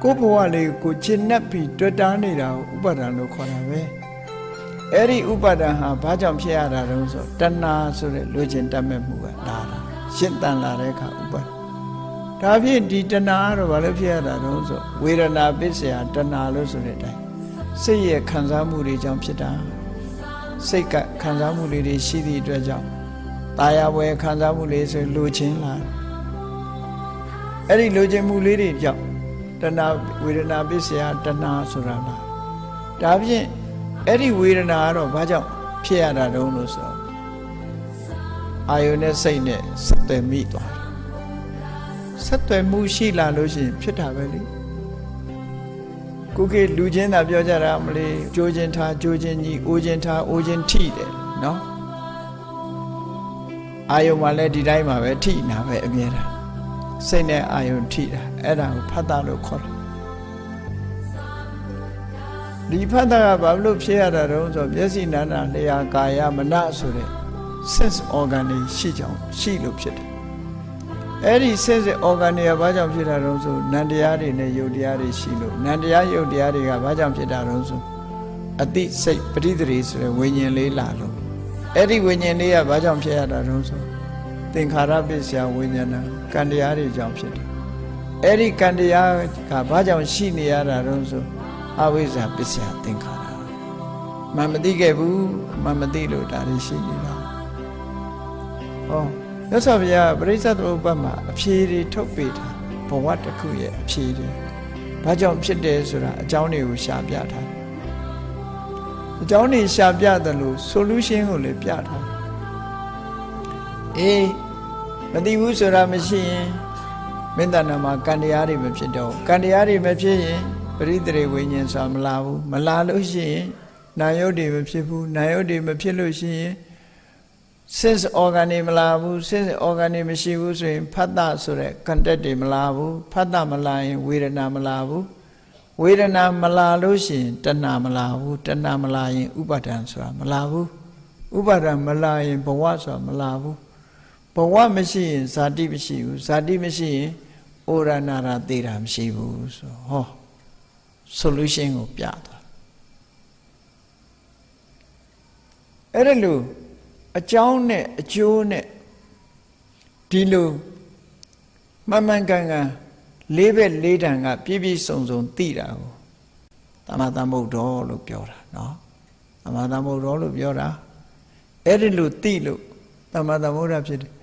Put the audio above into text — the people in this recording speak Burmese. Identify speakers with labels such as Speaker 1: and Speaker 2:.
Speaker 1: ကိုဘဝလေးကိုကျင့်납ပြီးတွေ့တာနေတာကိုဥပါဒံလို့ခေါ်တာပဲအဲ့ဒီဥပါဒံဟာဘာကြောင့်ဖြစ်ရတာတုံးဆိုတဏှာဆိုတဲ့လိုချင်တတ်မဲ့မှုကလာတာရှင်းတန်လာတဲ့အခါဥပါဒံဒါဖြင့်ဒီတဏှာကတော့ဘာလို့ဖြစ်ရတာတုံးဆိုဝေဒနာပစ္စယတဏှာလို့ဆိုတဲ့အတိုင်းစိတ်ရဲ့ခံစားမှုတွေကြောင့်ဖြစ်တာစိတ်ကခံစားမှုတွေရှိသည့်အတွက်ကြောင့်ตายာပွဲခံစားမှုလေးဆိုလိုချင်လာအဲ့ဒီလိုချင်မှုလေးတွေကြောင့်တဏှာဝေဒနာပစ္စယတဏှာဆိုတာလားဒါဖြင့်အဲ့ဒီဝေဒနာကတော့ဘာကြောင့်ဖြစ်ရတာတုံးလို့ဆိုအာယုန်နဲ့စိတ်နဲ့ဆက်သွယ်မိသွားတယ်ဆက်သွယ်မှုရှိလာလို့ရှိရင်ဖြစ်တာပဲလေကိုကေလူချင်းသာပြောကြတာမလေးကြိုးချင်းထားကြိုးချင်းကြီးအိုးချင်းထားအိုးချင်းထိတယ်နော်အာယုန်မှာလည်းဒီတိုင်းမှာပဲထိနာပဲအမြဲတမ်းစိတ်နဲ့အာယုန်ထိတာအဲ့ဒါကိုဖတ်တာလို့ခေါ်တယ်ဒီဖတ်တာကဘာလို့ဖြစ်ရတာတုံးဆိုမျက်စိနာနာလျှာကာယမနဆိုတဲ့ sense organ တွေရှိကြောင်းရှိလို့ဖြစ်တယ်အဲ့ဒီ sense organ တွေကဘာကြောင့်ဖြစ်တာတုံးဆိုနံတရားတွေနဲ့ယုတ်တရားတွေရှိလို့နံတရားယုတ်တရားတွေကဘာကြောင့်ဖြစ်တာတုံးဆိုအတိစိတ်ပဋိသန္ဓေဆိုတဲ့ဝိညာဉ်လေးလာလို့အဲ့ဒီဝိညာဉ်လေးကဘာကြောင့်ဖြစ်ရတာတုံးဆိုသင်္ခါရပစ္စယဝိညာဏကံတရားတွေကြောင့်ဖြစ်တယ်အဲ့ဒီကံတရားကဘာကြောင့်ရှိနေရတာတုံးဆိုအဝိဇ္ဇာပစ္စယသင်္ခါရမမသိခဲ့ဘူးမမသိလို့ဒါတွေရှိနေတာဟောမြတ်စွာဘုရားပရိစ္ဆေသမုပ္ပါဒ်မှာအဖြေတွေထုတ်ပေးတာဘဝတစ်ခုရဲ့အဖြေတွေဘာကြောင့်ဖြစ်တယ်ဆိုတာအကြောင်းတွေကိုရှာပြထားအကြောင်းတွေရှာပြတယ်လို့ solution ကိုလည်းပြထားအေးမသိဘူးဆိုတာမရှိရင်မင်းတဏ္ဍာမှာကံတရားတွေမဖြစ်တော့ကံတရားတွေမဖြစ်ရင်ပရိသေဝိညာဉ်ဆိုတာမလာဘူးမလာလို့ရှိရင်နာယုတ်တွေမဖြစ်ဘူးနာယုတ်တွေမဖြစ်လို့ရှိရင် sense organ တွေမလာဘူး sense organ တွေမရှိဘူးဆိုရင်ဖတ်တာဆိုတဲ့ contact တွေမလာဘူးဖတ်တာမလာရင်ဝေဒနာမလာဘူးဝေဒနာမလာလို့ရှိရင်တဏှာမလာဘူးတဏှာမလာရင်ဥပါဒံဆိုတာမလာဘူးဥပါဒံမလာရင်ဘဝဆိုတာမလာဘူးဘဝမရှိရင်ဇာတိမရှိဘူးဇာတိမရှိရင်ဩရဏရာသေတာမရှိဘူးဆိုဟော solution ကိုပြသွားအဲ့ဒါလို့အကြောင်းနဲ့အကျိုးနဲ့ဒီလိုမှန်မှန်ကန်ကန်လေးဘက်လေးတန်ကပြည့်ပြည့်စုံစုံသိတာကိုသမ္မာသမ္ဗုဒ္ဓောလို့ပြောတာနော်သမ္မာသမ္ဗုဒ္ဓောလို့ပြောတာအဲ့ဒီလိုသိလို့သမ္မာသမ္ဗုဒ္ဓဖြစ်တယ်